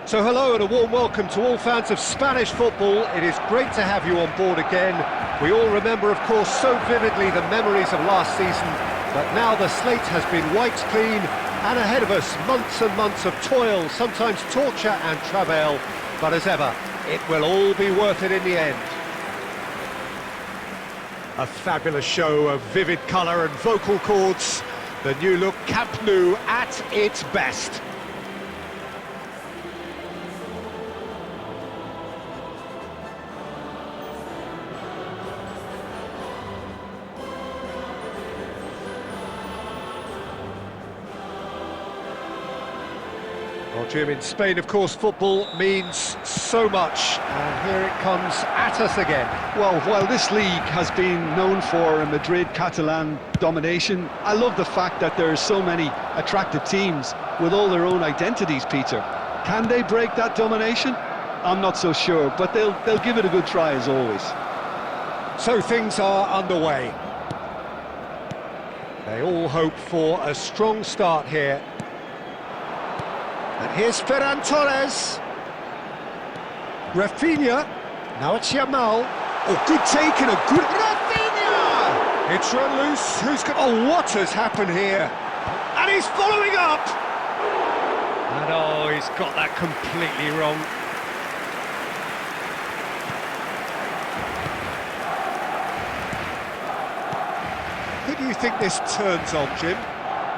So hello and a warm welcome to all fans of Spanish football. It is great to have you on board again. We all remember, of course, so vividly the memories of last season, but now the slate has been wiped clean, and ahead of us, months and months of toil, sometimes torture and travail, but as ever, it will all be worth it in the end. A fabulous show of vivid colour and vocal cords. The new look Camp Nou at its best. Well, Jim, in Spain, of course, football means so much, and here it comes at us again. Well, while this league has been known for a Madrid-Catalan domination, I love the fact that there are so many attractive teams with all their own identities, Peter. Can they break that domination? I'm not so sure, but they'll give it a good try as always. So things are underway. They all hope for a strong start here. And here's Ferran Torres. Rafinha. Now it's Yamal. Oh, good take and a good... Rafinha! It's run loose. Who's got... Oh, what has happened here? And he's following up! And oh, he's got that completely wrong. Who do you think this turns on, Jim?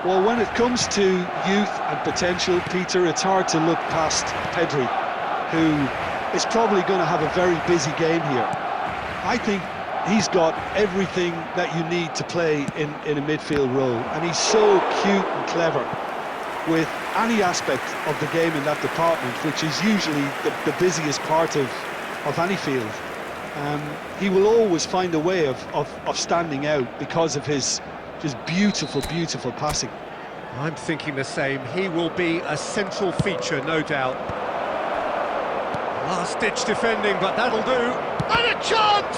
Well, when it comes to youth and potential, Peter, it's hard to look past Pedri, who is probably going to have a very busy game here. I think he's got everything that you need to play in a midfield role, and he's so cute and clever with any aspect of the game in that department, which is usually the busiest part of any field. He will always find a way of standing out because of his just beautiful, beautiful passing. I'm thinking the same. He will be a central feature, no doubt. Last-ditch defending, but that'll do. And a chance!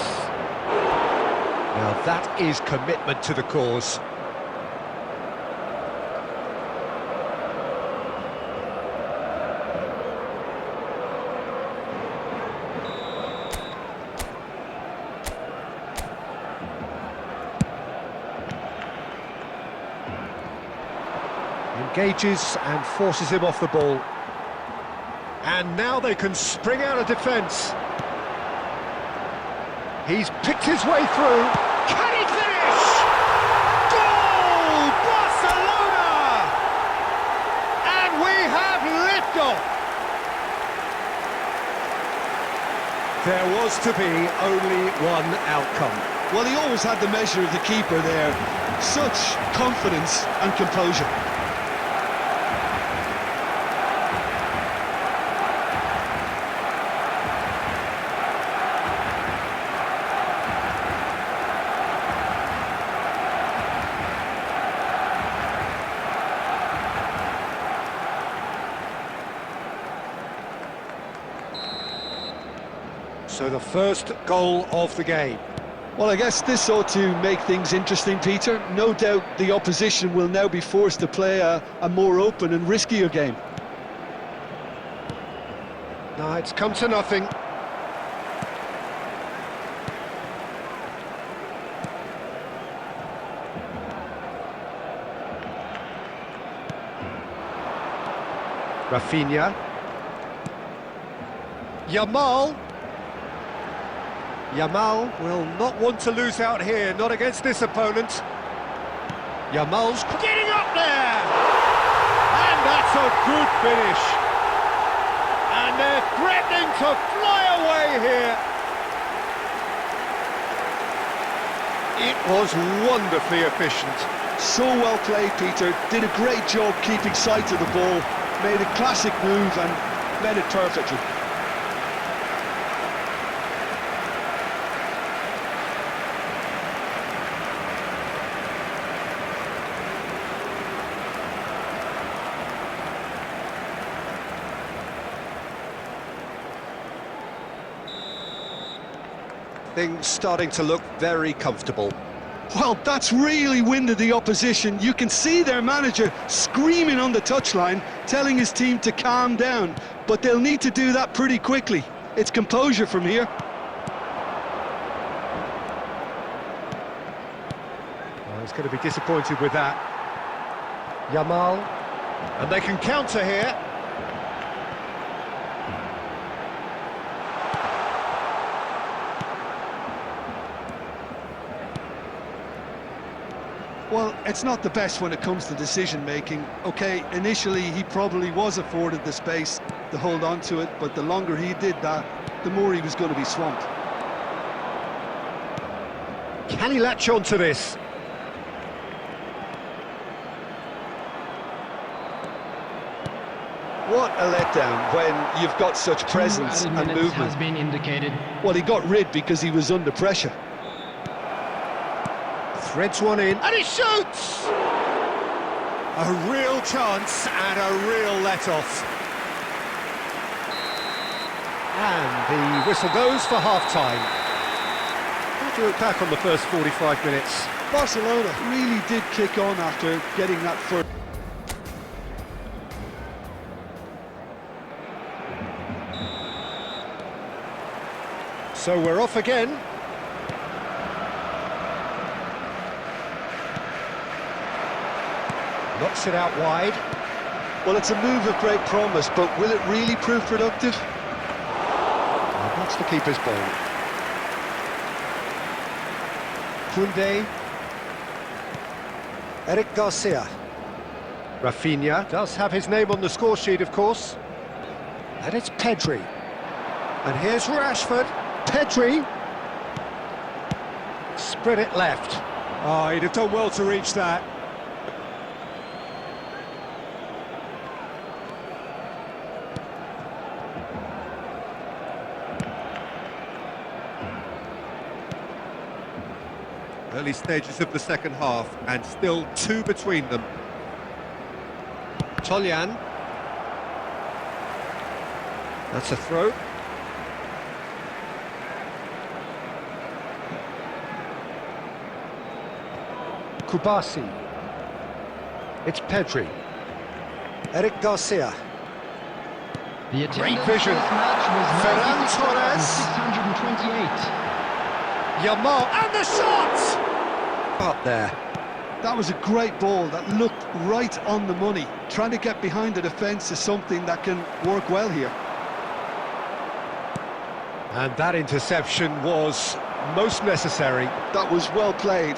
Now that is commitment to the cause. Engages and forces him off the ball. And now they can spring out of defence. He's picked his way through. Can he finish? Goal! Barcelona! And we have liftoff. There was to be only one outcome. Well, he always had the measure of the keeper there. Such confidence and composure. So the first goal of the game. Well, I guess this ought to make things interesting, Peter. No doubt the opposition will now be forced to play a more open and riskier game. No, it's come to nothing. Rafinha. Yamal. Yamal will not want to lose out here, not against this opponent. Yamal's getting up there! And that's a good finish. And they're threatening to fly away here. It was wonderfully efficient. So well played, Peter. Did a great job keeping sight of the ball. Made a classic move and made it perfectly. Things starting to look very comfortable. Well, that's really winded the opposition. You can see their manager screaming on the touchline, telling his team to calm down. but they'll need to do that pretty quickly. It's composure from here. Well, he's going to be disappointed with that. Yamal, and they can counter here. Well, it's not the best when it comes to decision-making. Okay, initially he probably was afforded the space to hold on to it, but the longer he did that, the more he was going to be swamped. Can he latch on to this? What a letdown when you've got such presence and movement. Has been indicated. Well, he got rid because he was under pressure. Threads one in, and he shoots! A real chance and a real let-off. And the whistle goes for half-time. How do you look back on the first 45 minutes? Barcelona really did kick on after getting that first. So we're off again. Knocks it out wide. Well, it's a move of great promise, but will it really prove productive? And that's the keeper's ball. Koundé. Eric Garcia. Rafinha does have his name on the score sheet, of course. And it's Pedri. And here's Rashford. Pedri. Spread it left. Oh, he'd have done well to reach that. Early stages of the second half, and still two between them. Tolyan. That's a throw. Kubasi. It's Pedri. Eric Garcia. The Great attendance vision. for this match was Ferran 96,628. Yamal, and the shot! Up there. That was a great ball that looked right on the money. Trying to get behind the defence is something that can work well here. And that interception was most necessary. That was well played.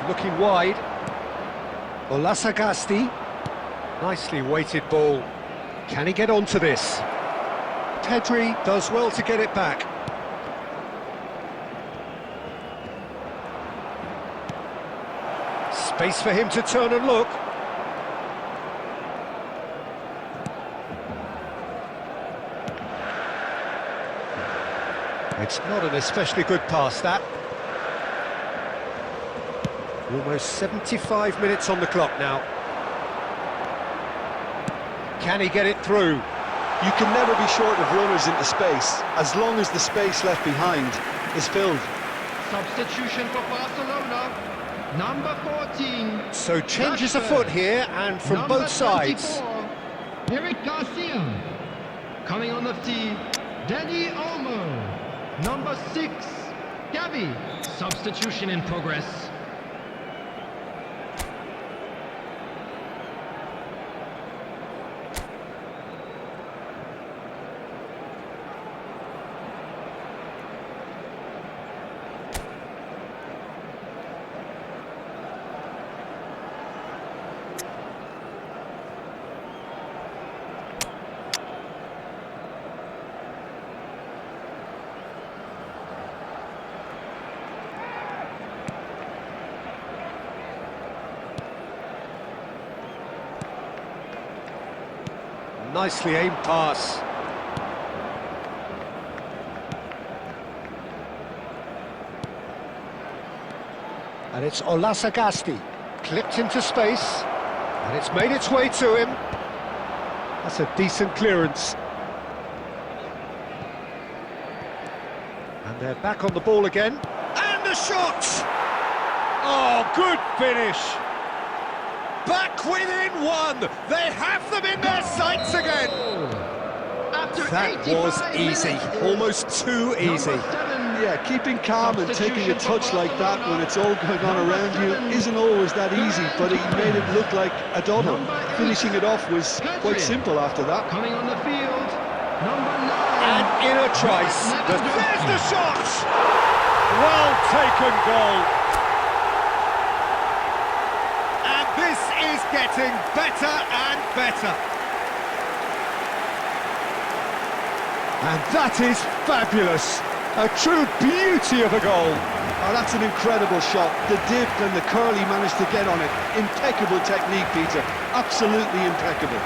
Looking wide. Olasagasti. Nicely weighted ball. Can he get onto this? Pedri does well to get it back. Space for him to turn and look. It's not an especially good pass, that. Almost 75 minutes on the clock now. Can he get it through? You can never be short of runners into space, as long as the space left behind is filled. Substitution for Barcelona. Number 14. So changes Rashford. afoot here, and from Number both sides. 24, Eric Garcia. Coming on the tee, Danny Olmo. Number 6, Gavi. Substitution in progress. Nicely aimed pass. And it's Olasagasti, clipped into space, and it's made its way to him. That's a decent clearance. And they're back on the ball again. And the shot! Oh, good finish! Back within one! They have them in their sights again! After That was 85 easy, minutes, almost too easy. number 7, Yeah, keeping calm and taking a touch like that when it's all going on around you isn't always that easy, but he made it look like a double. Finishing it off was quite simple after that. coming on the field, number 9. And in a trice, there's the shot! Well taken goal! And this is getting better and better. And that is fabulous! A true beauty of a goal. Oh, that's an incredible shot. The dip and the curl he managed to get on it. Impeccable technique, Peter. Absolutely impeccable.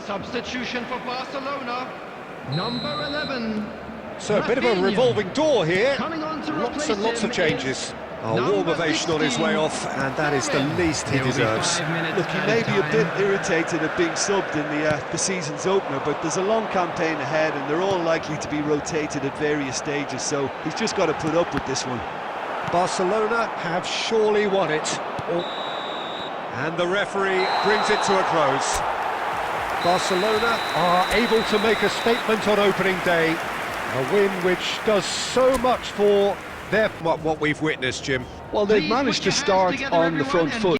Substitution for Barcelona, number 11. So a bit of a Rafinha. revolving door here. Coming on to Lots replace and lots him of changes. is A warm number ovation on his way 16. off, and that is the least he He'll be deserves. 5 minutes Look, he may be a bit irritated at being subbed in the season's opener, but there's a long campaign ahead and they're all likely to be rotated at various stages, so he's just got to put up with this one. Barcelona have surely won it. And the referee brings it to a close. Barcelona are able to make a statement on opening day. A win which does so much for their... What we've witnessed, Jim. Well, they've Please managed put to your hands start together, on the everyone, front and foot.